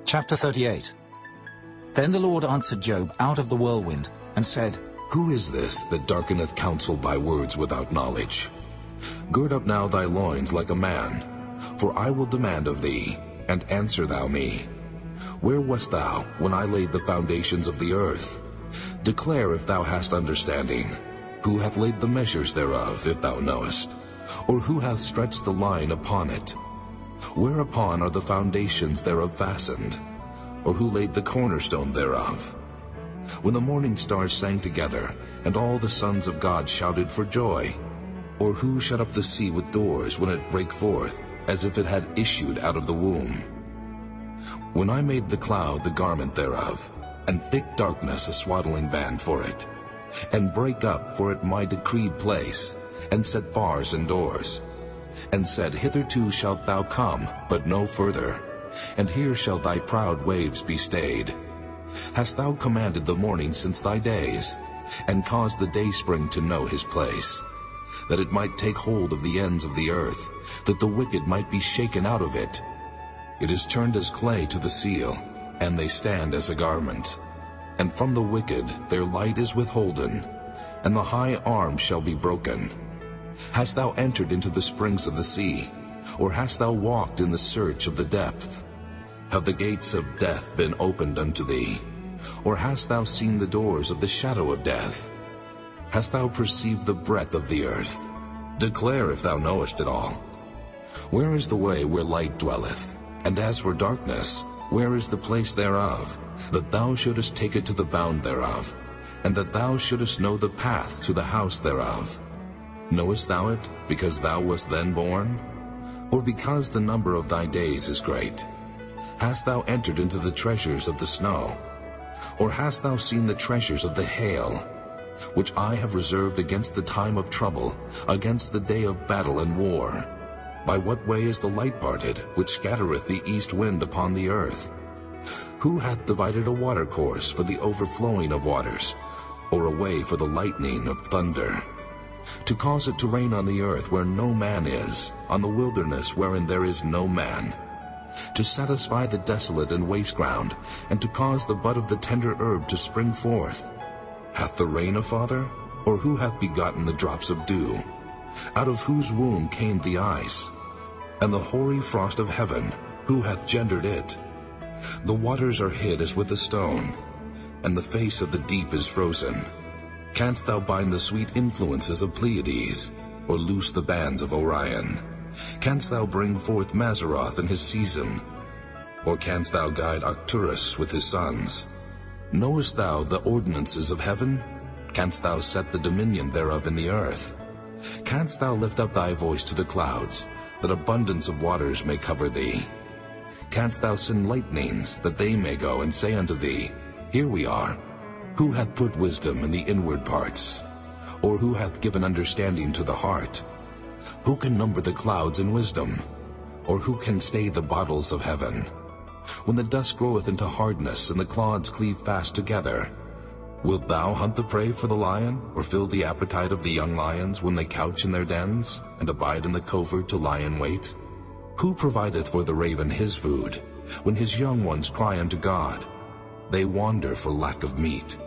Chapter 38. Then the Lord answered Job out of the whirlwind, and said, Who is this that darkeneth counsel by words without knowledge? Gird up now thy loins like a man, for I will demand of thee, and answer thou me. Where wast thou when I laid the foundations of the earth? Declare if thou hast understanding. Who hath laid the measures thereof, if thou knowest? Or who hath stretched the line upon it? Whereupon are the foundations thereof fastened? Or who laid the cornerstone thereof? When the morning stars sang together, and all the sons of God shouted for joy? Or who shut up the sea with doors when it brake forth, as if it had issued out of the womb? When I made the cloud the garment thereof, and thick darkness a swaddling band for it, and brake up for it my decreed place, and set bars and doors, and said, Hitherto shalt thou come, but no further, and here shall thy proud waves be stayed. Hast thou commanded the morning since thy days, and caused the dayspring to know his place, that it might take hold of the ends of the earth, that the wicked might be shaken out of it? It is turned as clay to the seal, and they stand as a garment. And from the wicked their light is withholden, and the high arm shall be broken. Hast thou entered into the springs of the sea, or hast thou walked in the search of the depth? Have the gates of death been opened unto thee? Or hast thou seen the doors of the shadow of death? Hast thou perceived the breadth of the earth? Declare if thou knowest it all. Where is the way where light dwelleth? And as for darkness, where is the place thereof? That thou shouldest take it to the bound thereof, and that thou shouldest know the path to the house thereof. Knowest thou it, because thou wast then born? Or because the number of thy days is great? Hast thou entered into the treasures of the snow? Or hast thou seen the treasures of the hail, which I have reserved against the time of trouble, against the day of battle and war? By what way is the light parted, which scattereth the east wind upon the earth? Who hath divided a watercourse for the overflowing of waters, or a way for the lightning of thunder? To cause it to rain on the earth where no man is, on the wilderness wherein there is no man, to satisfy the desolate and waste ground, and to cause the bud of the tender herb to spring forth. Hath the rain a father, or who hath begotten the drops of dew? Out of whose womb came the ice? And the hoary frost of heaven, who hath gendered it? The waters are hid as with a stone, and the face of the deep is frozen. Canst thou bind the sweet influences of Pleiades, or loose the bands of Orion? Canst thou bring forth Mazzaroth in his season? Or canst thou guide Arcturus with his sons? Knowest thou the ordinances of heaven? Canst thou set the dominion thereof in the earth? Canst thou lift up thy voice to the clouds, that abundance of waters may cover thee? Canst thou send lightnings, that they may go and say unto thee, Here we are? Who hath put wisdom in the inward parts? Or who hath given understanding to the heart? Who can number the clouds in wisdom? Or who can stay the bottles of heaven? When the dust groweth into hardness, and the clods cleave fast together, wilt thou hunt the prey for the lion, or fill the appetite of the young lions when they couch in their dens, and abide in the covert to lie in wait? Who provideth for the raven his food, when his young ones cry unto God? They wander for lack of meat.